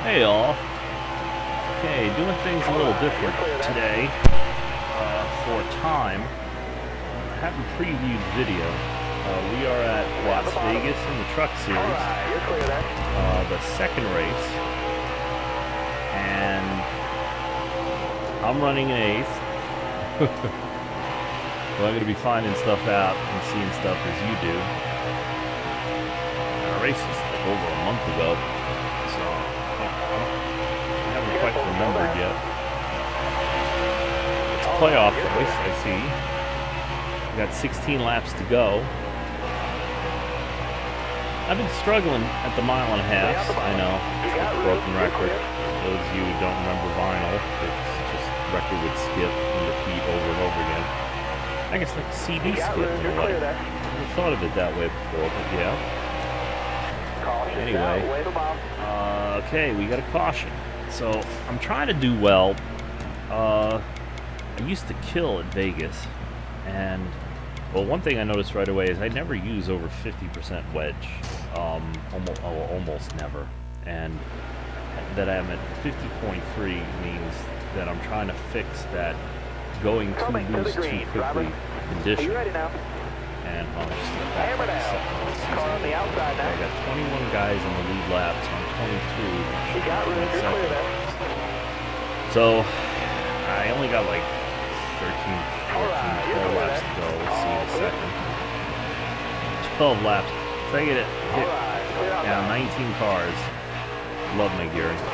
Hey y'all. Okay, doing things a little different today for time. I haven't previewed video. We are at Las Vegas in the Truck Series, the second race, and I'm running an eighth. So I'm going to be finding stuff out and seeing stuff as you do. Our race is like over a month ago, so I haven't quite remembered yet. It's a playoff race, I see. We got 16 laps to go. I've been struggling at the mile and a half. I know, it's a broken record. For those of you who don't remember vinyl, it's just record would skip and repeat over and over again. I guess like a CD skip in a way. I never thought of it that way before, but yeah. Anyway, okay, we got a caution. So I'm trying to do well. I used to kill at Vegas, and well, one thing I noticed right away is I never use over 50% wedge. Almost never. And that I'm at 50.3 means that I'm trying to fix that going too loose too quickly condition. And I'll just step back for a second. I got 21 guys in the lead lap, so I'm 22. So I only got like 13, 14, 12 laps to go. We'll see in a second. 12 laps. So I get it hit down 19 cars. Love my gearing. 17.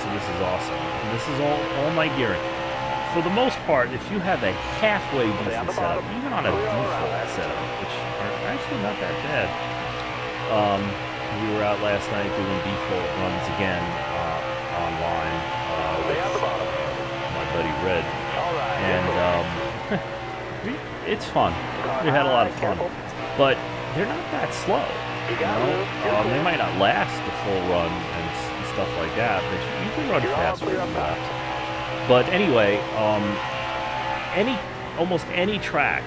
So this is awesome. And this is all my gearing. For the most part, if you have a halfway decent setup, even on a default setup, which are actually not that bad. We were out last night doing default runs again online with my buddy Red, and it's fun. We had a lot of fun, but they're not that slow. You know, they might not last the full run and stuff like that, but you can run faster than that. But anyway, almost any track,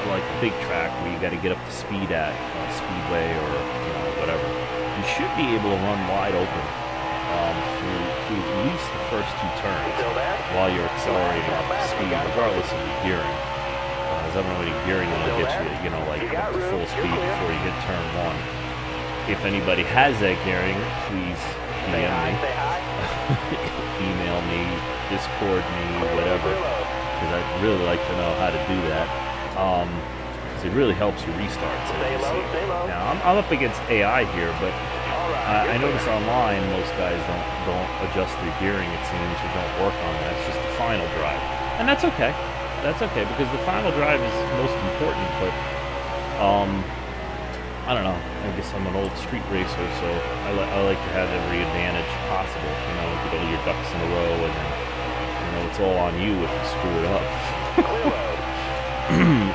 like a big track where you got to get up to speed at, speedway or whatever, you should be able to run wide open through at least the first two turns while you're accelerating up to speed, regardless of the gearing. Because I don't know any gearing that'll get you, like up to full speed before you hit turn one. If anybody has that gearing, please DM me, email me, Discord me, whatever, because I'd really like to know how to do that. Because it really helps your restarts, as you see. Now, I'm up against AI here, but I notice online most guys don't adjust their gearing, it seems, or don't work on that. It's just the final drive. And that's okay. That's okay, because the final drive is most important, but I don't know. I guess I'm an old street racer, so I like to have every advantage possible. Get all your ducks in a row, and then it's all on you if you screw it up.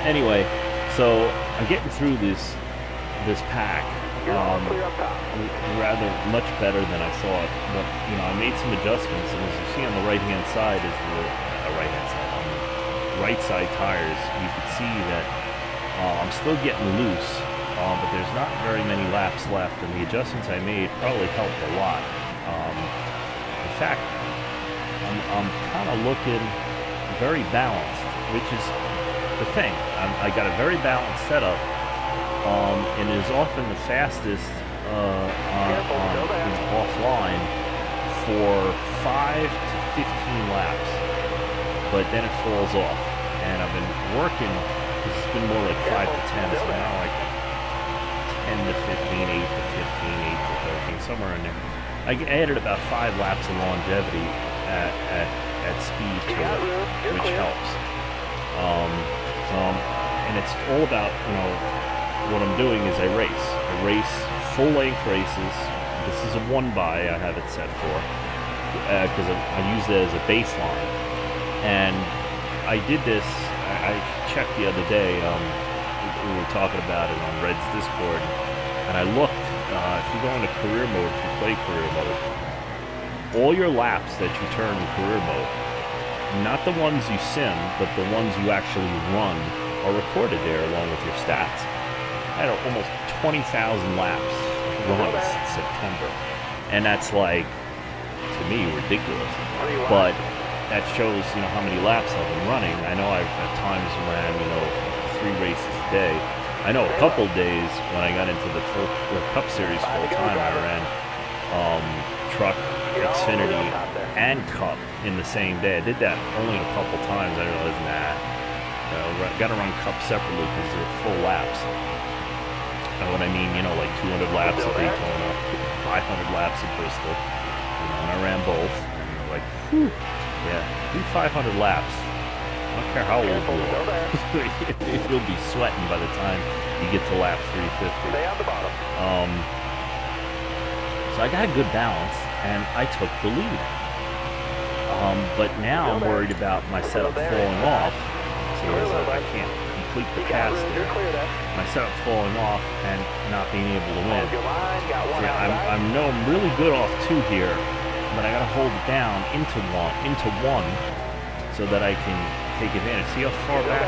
Anyway, so I'm getting through this pack rather much better than I thought. But I made some adjustments, and as you see on the right-hand side is on the right side tires. You can see that I'm still getting loose. But there's not very many laps left, and the adjustments I made probably helped a lot. In fact, I'm kind of looking very balanced, which is the thing. I got a very balanced setup, and it is often the fastest offline for 5 to 15 laps, but then it falls off. And I've been working, because it's been more like 5 to 10, so now like 10 to 15, 8 to 15, 8 to 13, somewhere in there. I added about 5 laps of longevity at speed to it, which helps. And it's all about, what I'm doing is I race full-length races. This is a 1-by I have it set for, because I use it as a baseline. And I did this, I checked the other day, we were talking about it on Red's Discord, and I looked, if you go into career mode, if you play career mode, all your laps that you turn in career mode, not the ones you sim, but the ones you actually run, are recorded there along with your stats. I had almost 20,000 laps runs in September. And that's like, to me, ridiculous. But that shows, how many laps I've been running. I know I've at times ran, 3 races a day. I know a couple days when I got into the Cup Series full time, I ran Truck, Xfinity, and Cup in the same day. I did that only a couple times. I realized, got to run Cup separately because they're full laps. What I mean, like 200 laps at Daytona, 500 laps at Bristol. And I ran both. And they're like, whew, yeah, do 500 laps. I don't care how old you are. You'll be sweating by the time you get to lap 350. So I got a good balance, and I took the lead. But now I'm worried about my setup falling off. So I can't complete the pass there. My setup falling off and not being able to win. So I know I'm really good off 2 here, but I got to hold it down into one, so that I can take advantage. See how far back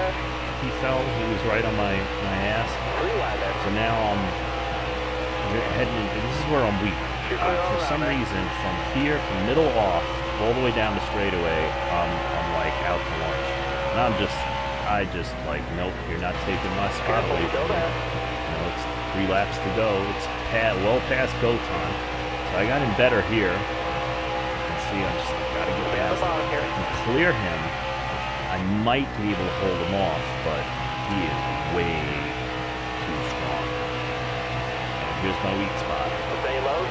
he fell? He was right on my ass. So now I'm heading into, this is where I'm weak. For some reason, from here, from middle off, all the way down the straightaway, I'm like out to lunch. And I just like, nope, you're not taking my spot away from me. It's 3 laps to go. It's well past go time. So I got him better here. And see, I just got to get past him and clear him. I might be able to hold him off, but he is way too strong. And here's my weak spot. Stay low.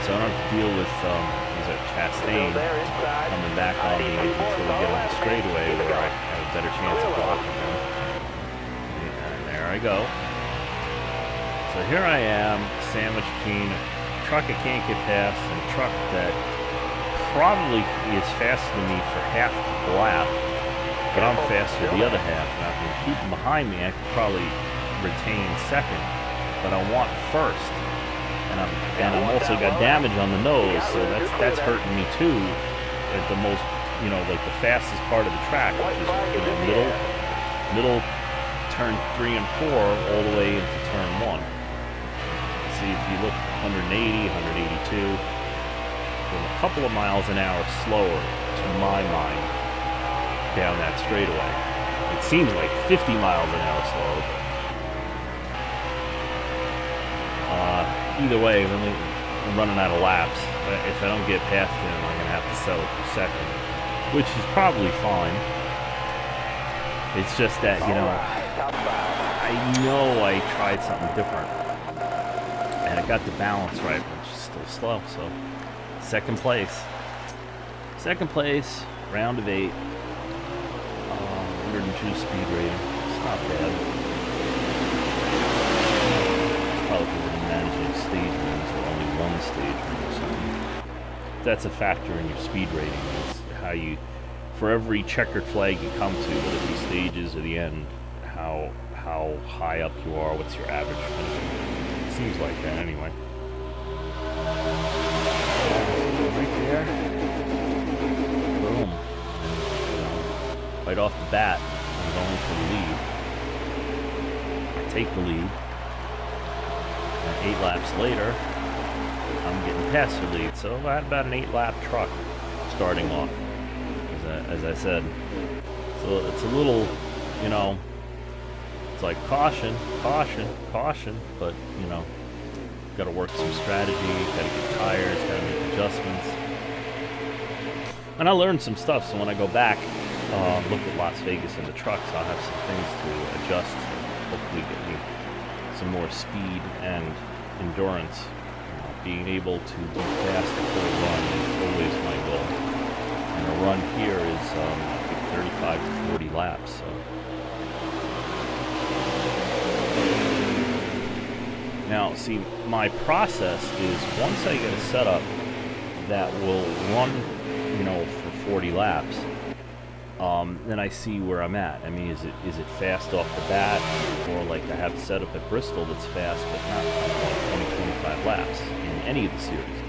So I don't have to deal with Chastain coming back on me until we get on the straightaway, where I have a better chance of blocking him. And there I go. So here I am, sandwich between a truck I can't get past and a truck that probably is faster than me for half the lap, but I'm faster the other half. And if I can keep him behind me, I could probably retain second, but I want first. And I'm also got damage on the nose, so that's hurting me too. At the most, like the fastest part of the track, which is middle turn 3 and 4 all the way into turn 1. See, if you look 180, 182, we're a couple of miles an hour slower to my mind down that straightaway. It seems like 50 miles an hour slower. Either way, I'm running out of laps. If I don't get past him, I'm going to have to settle for second, which is probably fine. It's just that, I know I tried something different, and I got the balance right, but it's still slow. So, second place, round of 8, 102 speed rating. It's not bad. It's probably because I'm managing stage wins, or only one stage win or something. That's a factor in your speed rating. Is how you, for every checkered flag you come to, whether it be stages or the end, how high up you are, what's your average finish. It seems like that anyway. Right there. Boom. And, right off the bat, I'm going for the lead. I take the lead. And 8 laps later, I'm getting past the lead. So I had about an 8-lap truck starting off, as I said. So it's a little, it's like caution, but, got to work some strategy, got to get tires, got to make adjustments. And I learned some stuff, so when I go back, look at Las Vegas and the trucks, I'll have some things to adjust to hopefully get me some more speed and endurance. Being able to be fast before a run is always my goal. And a run here is, I think, 35 to 40 laps. So. Now, see, my process is once I get a setup that will run, for 40 laps, then I see where I'm at. I mean, is it fast off the bat, or like I have set up at Bristol that's fast, but not 20-25 laps in any of the series,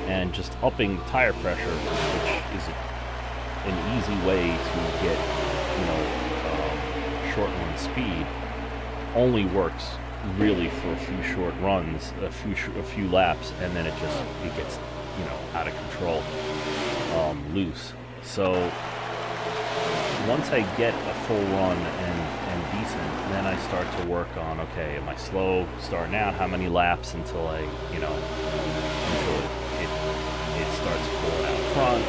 and just upping the tire pressure, which is an easy way to get, short run speed, only works really for a few short runs, a few laps, and then it gets, you know, out of control, loose. So once I get a full run and decent, then I start to work on, okay, am I slow starting out? How many laps until I, you know, until it starts pulling out front?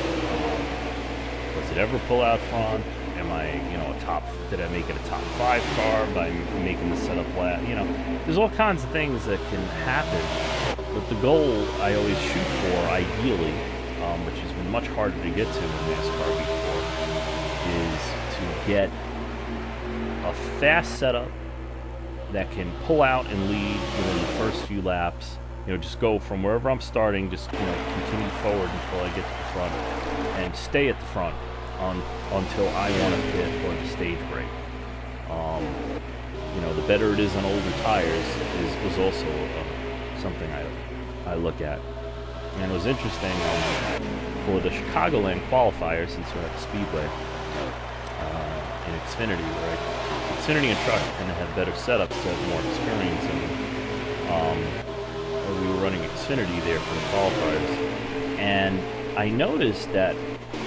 Does it ever pull out front? Am I, you know, did I make it a top 5 car by making the setup lap? You know, there's all kinds of things that can happen, but the goal I always shoot for, ideally, which has been much harder to get to in NASCAR before, is to get a fast setup that can pull out and lead within the first few laps. You know, just go from wherever I'm starting, just, you know, continue forward until I get to the front, and stay at the front until I want to pit or the stage break. You know, the better it is on older tires is also something I look at. And it was interesting for the Chicagoland qualifier, since we're at the Speedway in Xfinity, right? Xfinity and truck tend to have better setups, have more experience, and we were running Xfinity there for the qualifiers, and I noticed that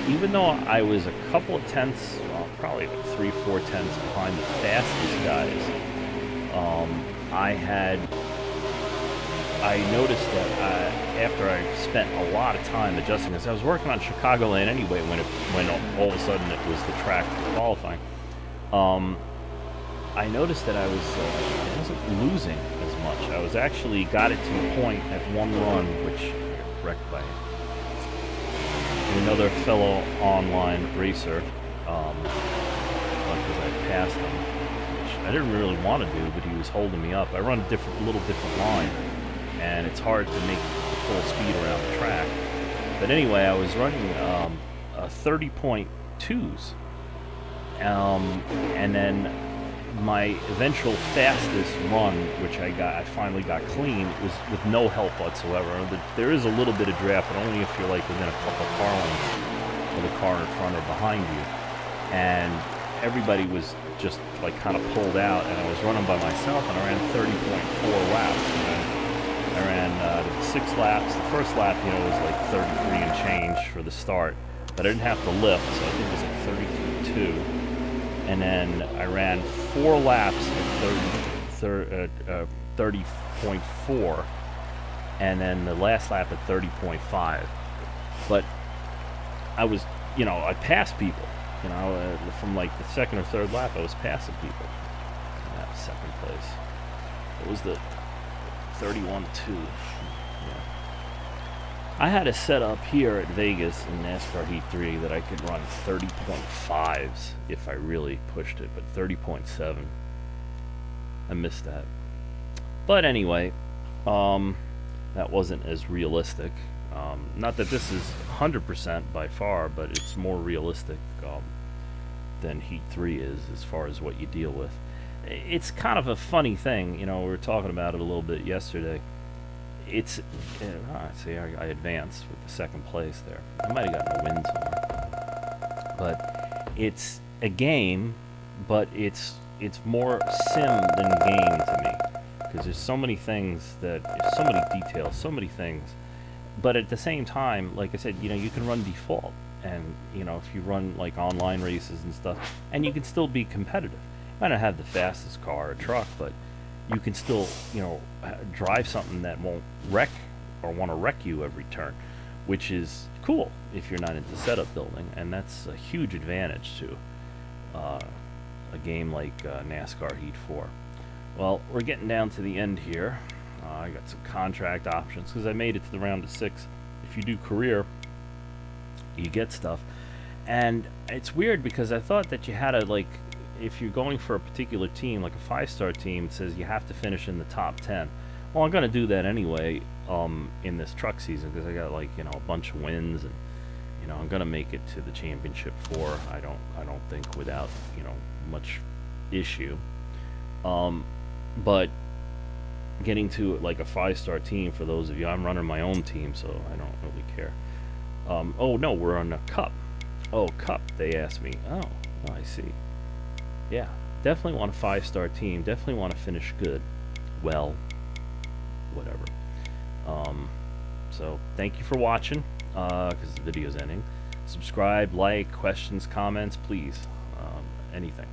even though I was a couple of tenths, well, probably about 3-4 tenths behind the fastest guys, I noticed that after I spent a lot of time adjusting this, I was working on Chicagoland anyway when all of a sudden it was the track for qualifying. I noticed that I wasn't losing as much. I was actually got it to a point at one run, which I got wrecked by another fellow online racer, because I passed him, which I didn't really want to do, but he was holding me up. I run a little different line, and it's hard to make the full speed around the track. But anyway, I was running 30.2s, and then my eventual fastest run, which I finally got clean, was with no help whatsoever. There is a little bit of draft, but only if you're like within a couple car lengths of the car in front or behind you. And everybody was just like kind of pulled out, and I was running by myself, and I ran 30.4 laps. And I ran 6 laps. The first lap, you know, was like 33 and change for the start, but I didn't have to lift, so I think it was like 33.2. And then I ran 4 laps at 30.4, and then the last lap at 30.5. But I was, you know, I passed people. You know, from like the second or third lap, I was passing people. That was second place. It was the 31.2. Yeah. I had a setup here at Vegas in NASCAR Heat 3 that I could run 30.5s if I really pushed it, but 30.7, I missed that. But anyway, that wasn't as realistic. Not that this is 100% by far, but it's more realistic than Heat 3 is as far as what you deal with. It's kind of a funny thing, you know, we were talking about it a little bit yesterday. It's, see, I advanced with the second place there. I might have gotten a win somewhere. But it's a game, but it's more sim than game to me. Because there's so many things so many details, so many things. But at the same time, like I said, you know, you can run default. And, you know, if you run like online races and stuff, and you can still be competitive. You might not have the fastest car or truck, but you can still, you know, drive something that won't wreck or want to wreck you every turn, which is cool if you're not into setup building, and that's a huge advantage to a game like NASCAR Heat 4. Well, we're getting down to the end here. I got some contract options because I made it to the round of 6. If you do career, you get stuff, and it's weird because I thought that you had to, like, if you're going for a particular team, like a 5-star team, it says you have to finish in the top 10. Well, I'm going to do that anyway in this truck season because I got, like, you know, a bunch of wins, and, you know, I'm going to make it to the championship 4. I don't think without, you know, much issue. But getting to like a 5-star team, for those of you, I'm running my own team, so I don't really care. Oh no, we're on a cup. Oh, cup, they asked me. Oh, I see. Yeah, definitely want a 5-star team. Definitely want to finish good. well, whatever. So thank you for watching, because the video's ending. Subscribe, like, questions, comments, please, anything.